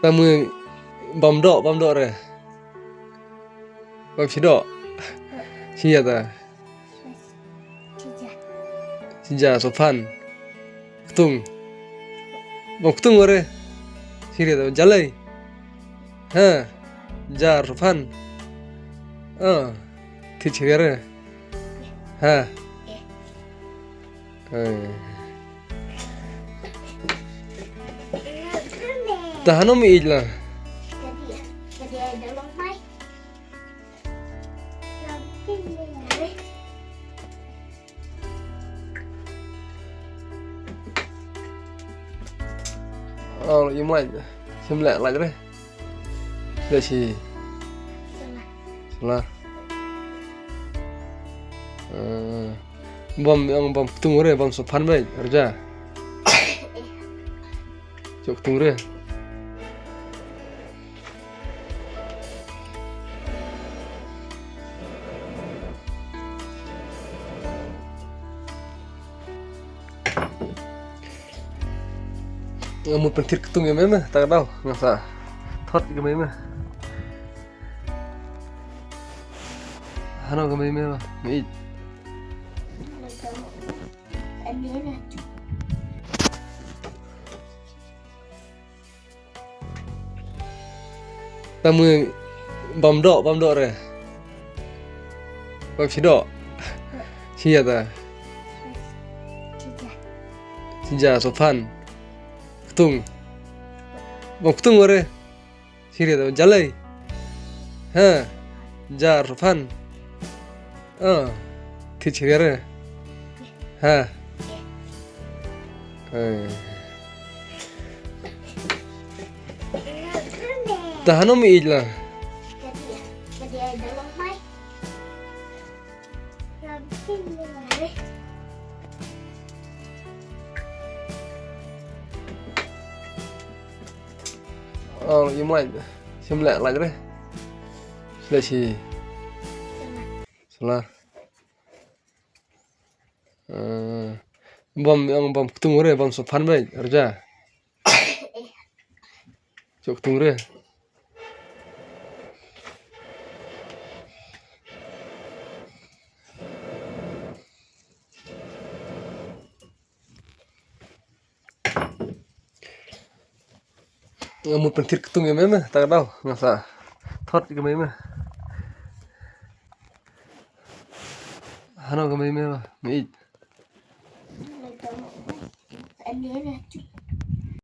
Tamu bam dok re. Bam sidok. Sia ta. Sija sofan. Ketung. Bam ketung re. Siria ta jalai. Ha. Jar sofan. Thich re. Ha. Tahano mi ijla. Im lạnh. Xem lẹ lạnh đấy. Đây chỉ. Salah. Bom tunggu re, bom sopan baik kerja. Cok tunggu re. Một phần thịt ketung ya memang tak tahu ngasa thot cái mấy mà hano cái mấy mà nghĩ tamu bam dok re bam sidok sia ta sija sofan ketung bam ketung re siria ta jalai ha jar sofan thich re ha tahano mi ijla im lạnh. Xem lẹ lạnh đấy. Đây chỉ. Salah. Bom ketung re, bom sopan baik kerja. Cok ketung re. Một phần thịt ketung ya memang tak tahu ngasa thot cái mấy mà hano cái mấy mà nghĩ